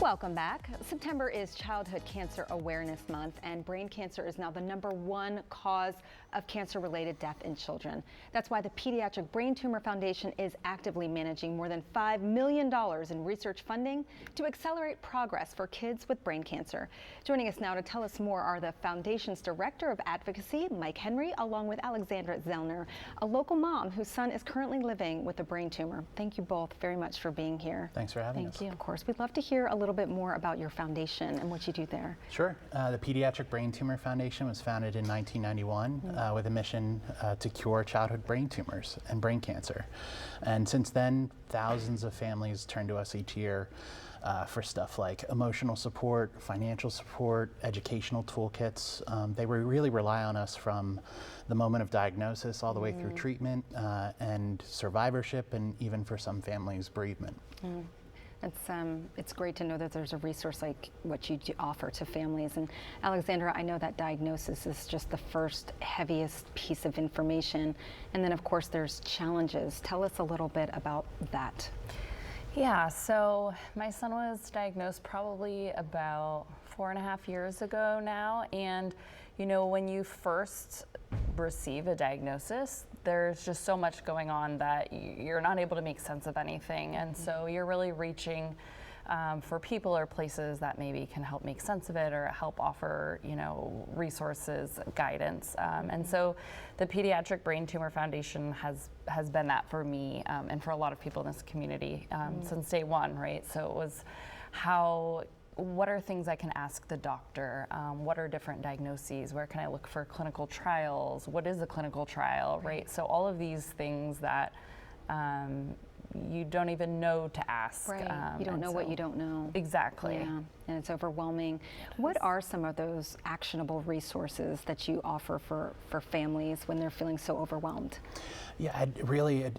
Welcome back. September is Childhood Cancer Awareness Month, and brain cancer is now the #1 cause of cancer-related death in children. That's why the Pediatric Brain Tumor Foundation is actively managing more than $5 million in research funding to accelerate progress for kids with brain cancer. Joining us now to tell us more are the Foundation's Director of Advocacy, Mike Henry, along with Alexandra Zellner, a local mom whose son is currently living with a brain tumor. Thank you both very much for being here. Thanks for having us. Thank you. Of course, we'd love to hear a little bit more about your foundation and what you do there. Sure. The Pediatric Brain Tumor Foundation was founded in 1991 with a mission to cure childhood brain tumors and brain cancer. And since then, thousands of families turn to us each year for stuff like emotional support, financial support, educational toolkits. They really rely on us from the moment of diagnosis all the way through treatment and survivorship, and even for some families, bereavement. It's great to know that there's a resource like what you offer to families. And Alexandra, I know that diagnosis is just the first heaviest piece of information. And then of course there's challenges. Tell us a little bit about that. Yeah, so my son was diagnosed probably about 4.5 years ago now. And you know, when you first receive a diagnosis, there's just so much going on that you're not able to make sense of anything. And so you're really reaching for people or places that maybe can help make sense of it or help offer, you know, resources, guidance. And so the Pediatric Brain Tumor Foundation has been that for me and for a lot of people in this community since day one, right? So it was what are things I can ask the doctor? What are different diagnoses? Where can I look for clinical trials? What is a clinical trial, right? So all of these things that you don't even know to ask. Right, you don't know what you don't know. Exactly. Yeah, and it's overwhelming. What are some of those actionable resources that you offer for families when they're feeling so overwhelmed? Yeah,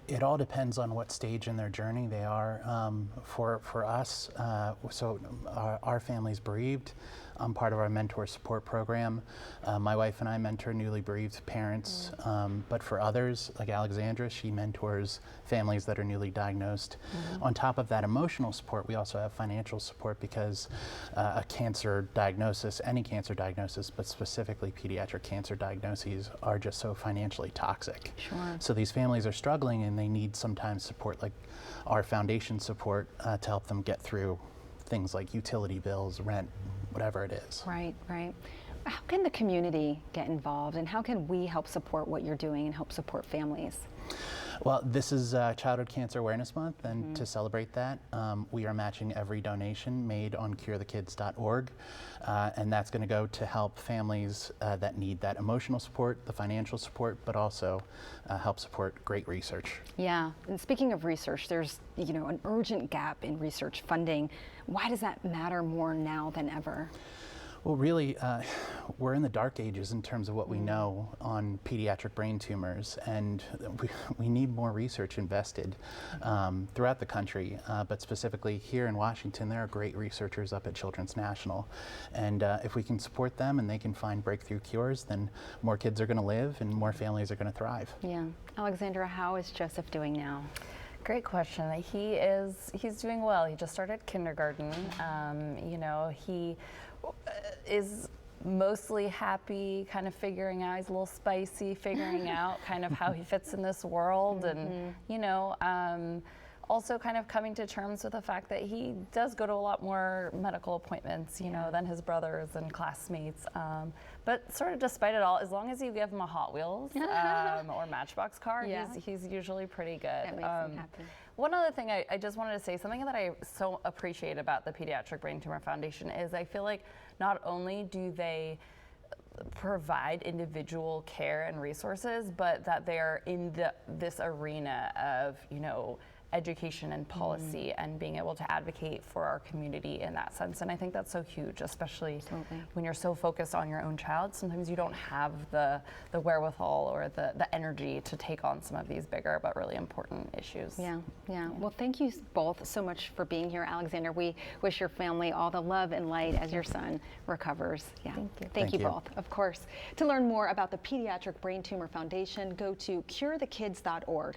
it all depends on what stage in their journey they are. For us, so our family's bereaved. I'm part of our mentor support program. My wife and I mentor newly bereaved parents, but for others, like Alexandra, she mentors families that are newly diagnosed. On top of that emotional support, we also have financial support because a cancer diagnosis, any cancer diagnosis, but specifically pediatric cancer diagnoses, are just so financially toxic. Sure. So these families are struggling and they need sometimes support like our foundation support to help them get through things like utility bills, rent, whatever it is. Right, right. How can the community get involved, and how can we help support what you're doing and help support families? Well, this is Childhood Cancer Awareness Month, and to celebrate that, we are matching every donation made on curethekids.org, and that's going to go to help families that need that emotional support, the financial support, but also help support great research. Yeah, and speaking of research, there's an urgent gap in research funding. Why does that matter more now than ever? Well, really, we're in the dark ages in terms of what we know on pediatric brain tumors, and we need more research invested throughout the country, but specifically here in Washington, there are great researchers up at Children's National, and if we can support them and they can find breakthrough cures, then more kids are going to live and more families are going to thrive. Yeah. Alexandra, how is Joseph doing now? Great question. He's doing well. He just started kindergarten. He is mostly happy, kind of figuring out, he's a little spicy, figuring out kind of how he fits in this world, and also kind of coming to terms with the fact that he does go to a lot more medical appointments, than his brothers and classmates. But sort of despite it all, as long as you give him a Hot Wheels or Matchbox car, he's usually pretty good. That makes him happy. One other thing I just wanted to say, something that I so appreciate about the Pediatric Brain Tumor Foundation is I feel like not only do they provide individual care and resources, but that they're in this arena of, education and policy and being able to advocate for our community in that sense. And I think that's so huge, especially when you're so focused on your own child. Sometimes you don't have the wherewithal or the energy to take on some of these bigger but really important issues. Yeah. Well, thank you both so much for being here. Alexandra, we wish your family all the love and light as your son recovers. Yeah. Thank you both, of course. To learn more about the Pediatric Brain Tumor Foundation, go to curethekids.org.